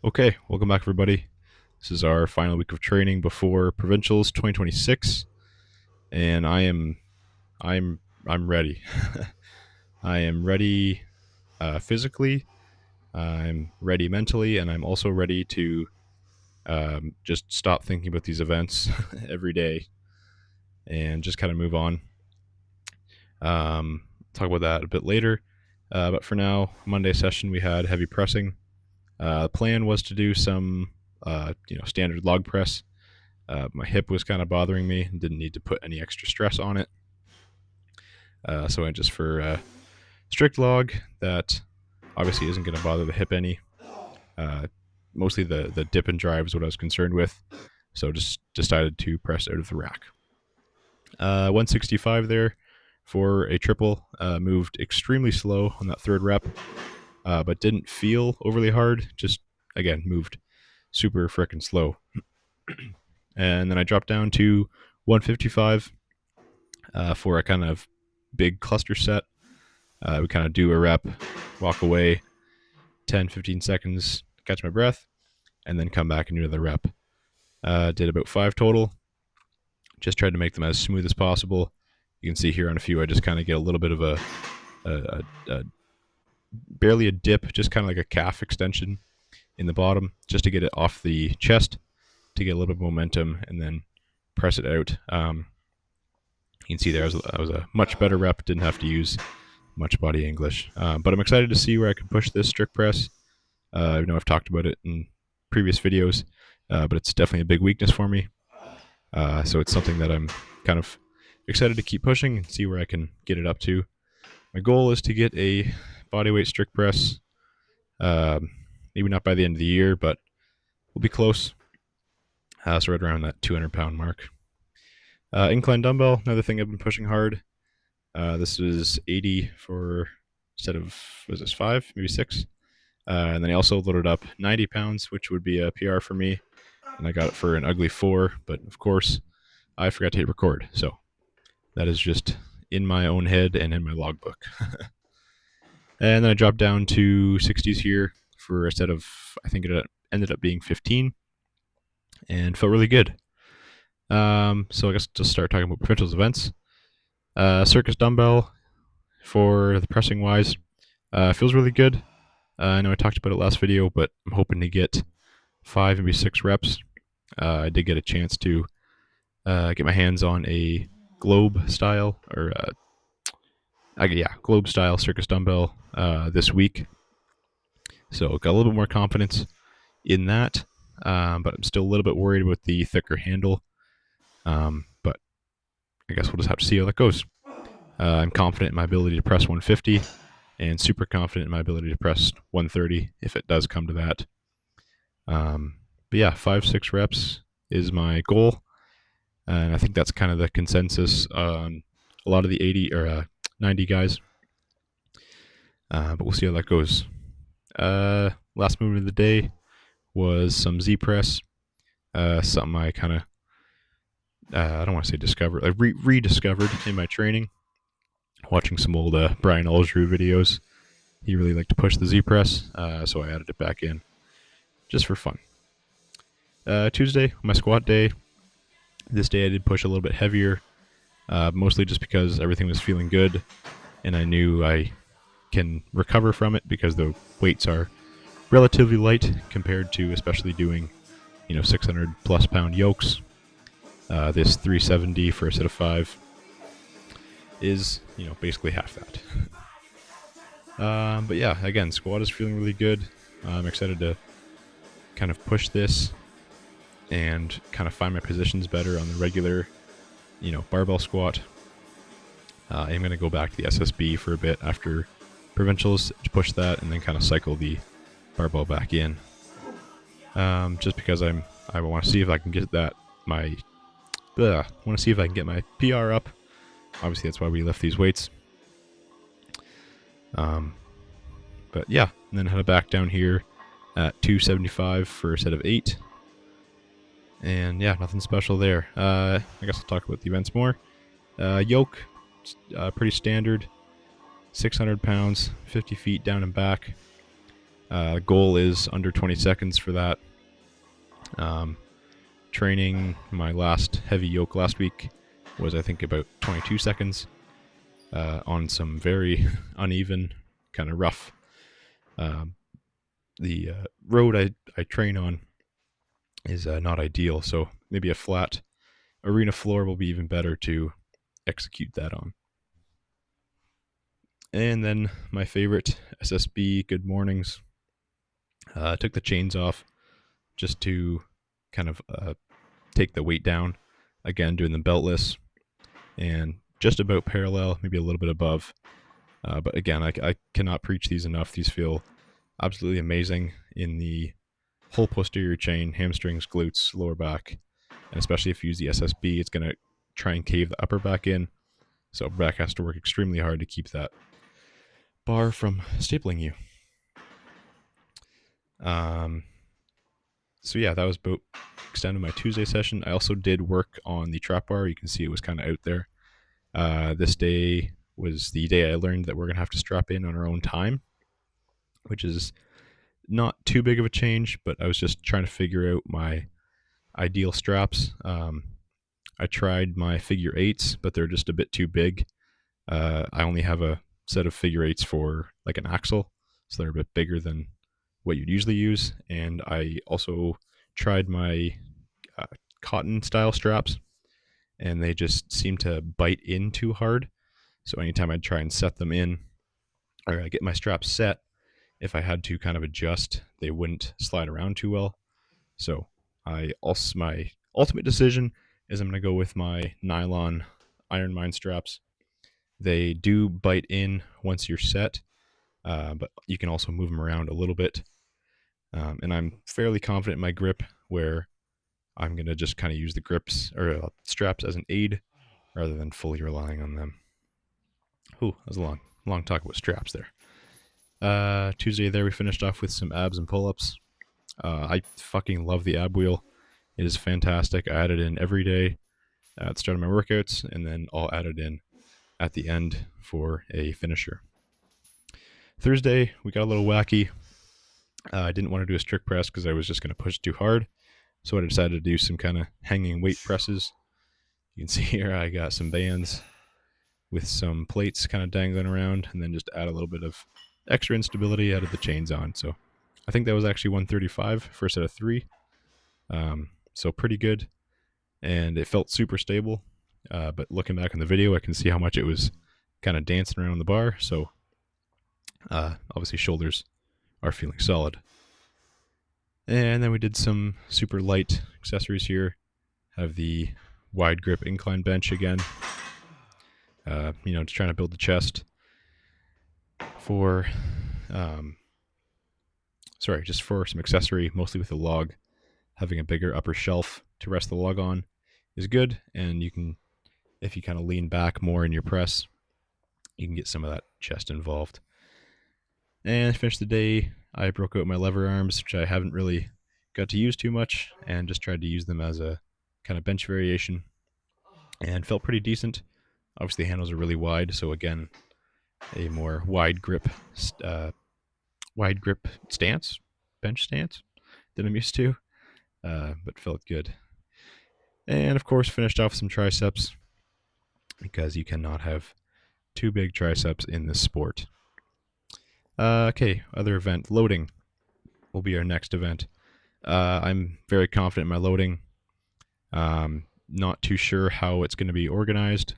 Okay, welcome back, everybody. This is our final week of training before Provincials 2026, and I'm I'm ready. I am ready physically. I'm ready mentally, and I'm also ready to just stop thinking about these events every day and just kind of move on. Talk about that a bit later. But for now, Monday session we had heavy pressing. The plan was to do some standard log press. My hip was kind of bothering me and didn't need to put any extra stress on it. So I went just for strict log that obviously isn't going to bother the hip any. Mostly the dip and drive is what I was concerned with. So just decided to press out of the rack. 165 there for a triple. Moved extremely slow on that third rep, but didn't feel overly hard. Just, again, moved super freaking slow. And then I dropped down to 155 for a kind of big cluster set. We kind of do a rep, walk away, 10, 15 seconds, catch my breath, and then come back and do another rep. Did about 5 total. Just tried to make them as smooth as possible. You can see here on a few, I just kind of get a little bit of a barely a dip, just kind of like a calf extension in the bottom, just to get it off the chest, to get a little bit of momentum, and then press it out. You can see there I was a much better rep, didn't have to use much body English. But I'm excited to see where I can push this strict press. I know I've talked about it in previous videos, but it's definitely a big weakness for me. So it's something that I'm kind of excited to keep pushing and see where I can get it up to. My goal is to get a bodyweight strict press, maybe not by the end of the year, but we'll be close. So right around that 200-pound mark. Incline dumbbell, another thing I've been pushing hard. This was 80 for instead of, was this 5, maybe 6? And then I also loaded up 90 pounds, which would be a PR for me. And I got it for an ugly 4, but of course, I forgot to hit record. So that is just in my own head and in my logbook. And then I dropped down to 60s here for a set of, I think it ended up being 15, and felt really good. So I guess just start talking about provincials events. Circus dumbbell for the pressing wise feels really good. I know I talked about it last video, but I'm hoping to get 5, maybe 6 reps. I did get a chance to get my hands on a globe style globe style circus dumbbell this week. So got a little bit more confidence in that, but I'm still a little bit worried about the thicker handle. But I guess we'll just have to see how that goes. I'm confident in my ability to press 150 and super confident in my ability to press 130 if it does come to that. But yeah, 5-6 reps is my goal. And I think that's kind of the consensus on a lot of the 80 or 90 guys. But we'll see how that goes. Last movement of the day was some Z press. Something I kind of, I don't want to say discovered, like rediscovered in my training. Watching some old Brian Algeru videos. He really liked to push the Z press, so I added it back in just for fun. Tuesday, my squat day. This day I did push a little bit heavier, mostly just because everything was feeling good, and I knew I can recover from it because the weights are relatively light compared to especially doing 600 plus pound yokes. This 370 for a set of 5 is basically half that. But yeah, again, squat is feeling really good. I'm excited to kind of push this and kind of find my positions better on the regular barbell squat. I'm going to go back to the SSB for a bit after provincials to push that, and then kind of cycle the barbell back in. Just because I want to see if I can get that I want to see if I can get my PR up. Obviously, that's why we lift these weights. But yeah, and then head back down here at 275 for a set of 8. And yeah, nothing special there. I guess I'll talk about the events more. Yoke, pretty standard. 600 pounds, 50 feet down and back. Goal is under 20 seconds for that. Training my last heavy yoke last week was, I think, about 22 seconds on some very uneven, kind of rough. The road I train on is not ideal, so maybe a flat arena floor will be even better to execute that on. And then my favorite, SSB, good mornings. Took the chains off just to kind of take the weight down. Again, doing the beltless and just about parallel, maybe a little bit above. But again, I cannot preach these enough. These feel absolutely amazing in the whole posterior chain, hamstrings, glutes, lower back. And especially if you use the SSB, it's going to try and cave the upper back in. So back has to work extremely hard to keep that bar from stapling you. So yeah, that was about extent of my Tuesday session. I also did work on the trap bar. You can see it was kind of out there. This day was the day I learned that we're going to have to strap in on our own time, which is not too big of a change, but I was just trying to figure out my ideal straps. I tried my figure eights, but they're just a bit too big. I only have a set of figure eights for like an axle, so they're a bit bigger than what you'd usually use. And I also tried my cotton style straps, and they just seem to bite in too hard. So anytime I'd try and set them in, or I get my straps set, if I had to kind of adjust, they wouldn't slide around too well. So my ultimate decision is I'm going to go with my nylon Iron Mine straps. They do bite in once you're set, but you can also move them around a little bit. And I'm fairly confident in my grip, where I'm going to just kind of use the grips or straps as an aid rather than fully relying on them. Ooh, that was a long talk about straps there. Tuesday there we finished off with some abs and pull-ups. I fucking love the ab wheel. It is fantastic. I add it in every day at the start of my workouts, and then I'll add it in at the end for a finisher. Thursday, we got a little wacky. I didn't want to do a strict press because I was just going to push too hard. So I decided to do some kind of hanging weight presses. You can see here I got some bands with some plates kind of dangling around, and then just add a little bit of extra instability, added the chains on. So I think that was actually 135 for a set of 3. So pretty good. And it felt super stable. But looking back on the video, I can see how much it was kind of dancing around the bar. So obviously shoulders are feeling solid. And then we did some super light accessories here. Have the wide grip incline bench again. Just trying to build the chest for, just for some accessory, mostly with the log. Having a bigger upper shelf to rest the log on is good, and you can, if you kind of lean back more in your press, you can get some of that chest involved. And finish the day, I broke out my lever arms, which I haven't really got to use too much, and just tried to use them as a kind of bench variation, and felt pretty decent. Obviously the handles are really wide, so again, a more wide grip stance, bench stance than I'm used to, but felt good. And of course finished off some triceps, because you cannot have too big triceps in this sport. Okay, other event, loading will be our next event. I'm very confident in my loading. Not too sure how it's going to be organized.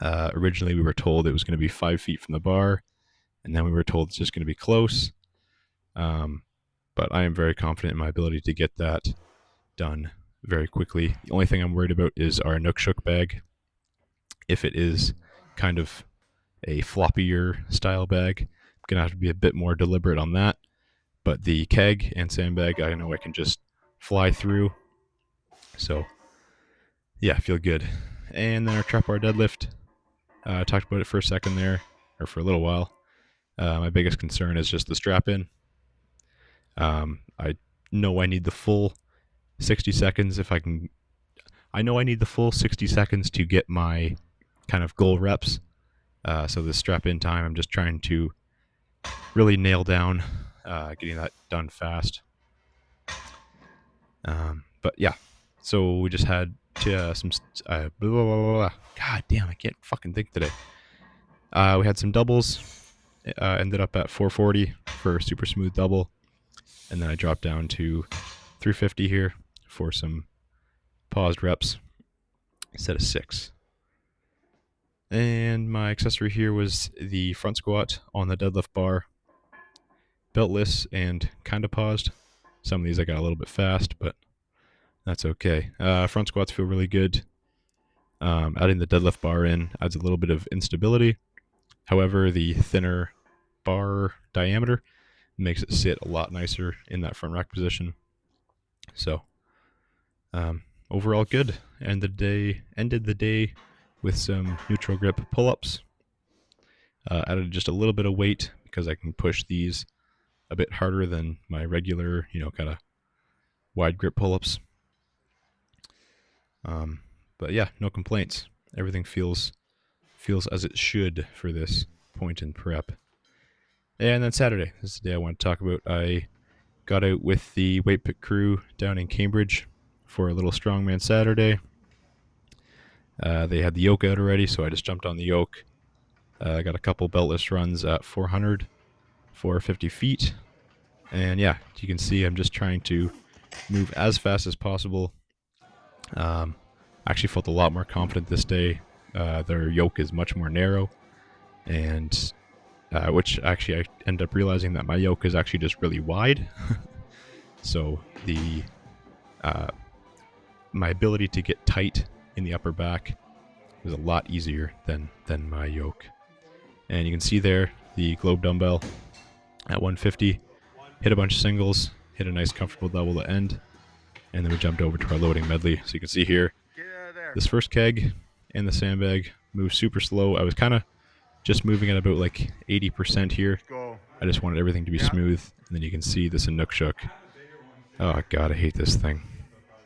Originally we were told it was going to be 5 feet from the bar, and then we were told it's just going to be close. But I am very confident in my ability to get that done very quickly. The only thing I'm worried about is our Nook Shook bag. If it is kind of a floppier style bag, I'm going to have to be a bit more deliberate on that. But the keg and sandbag, I know I can just fly through. So, yeah, I feel good. And then our trap bar deadlift. I talked about it for a second there, or for a little while. My biggest concern is just the strap in. I know I need the full 60 seconds if I can. I know I need the full 60 seconds to get my kind of goal reps. So the strap in time, I'm just trying to really nail down getting that done fast. But yeah, so we just had some blah, blah, blah, blah. God damn, I can't fucking think today. We had some doubles. Ended up at 440 for a super smooth double, and then I dropped down to 350 here for some paused reps instead of 6. And my accessory here was the front squat on the deadlift bar, beltless and kind of paused. Some of these I got a little bit fast, but that's okay. Front squats feel really good. Adding the deadlift bar in adds a little bit of instability. However, the thinner bar diameter makes it sit a lot nicer in that front rack position. So, overall good. Ended the day with some neutral grip pull-ups. Added just a little bit of weight because I can push these a bit harder than my regular, kind of wide grip pull-ups. But yeah, no complaints. Everything feels as it should for this point in prep. And then Saturday, this is the day I want to talk about. I got out with the weight pick crew down in Cambridge for a little strongman Saturday. They had the yoke out already, so I just jumped on the yoke. I got a couple beltless runs at 400, 450 feet. And yeah, you can see I'm just trying to move as fast as possible. I actually felt a lot more confident this day. Their yoke is much more narrow, and which actually I end up realizing that my yoke is actually just really wide. So the my ability to get tight in the upper back was a lot easier than my yoke. And you can see there the globe dumbbell at 150, hit a bunch of singles, hit a nice comfortable double at end, and then we jumped over to our loading medley. So you can see here, this first keg and the sandbag moved super slow. I was kind of just moving at about like 80% here. I just wanted everything to be smooth. And then you can see this Inukshuk. Oh god, I hate this thing.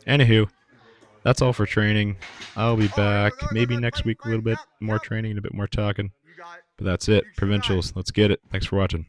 Anywho, that's all for training. I'll be back maybe next week, a little bit more training and a bit more talking. But that's it. Provincials, let's get it. Thanks for watching.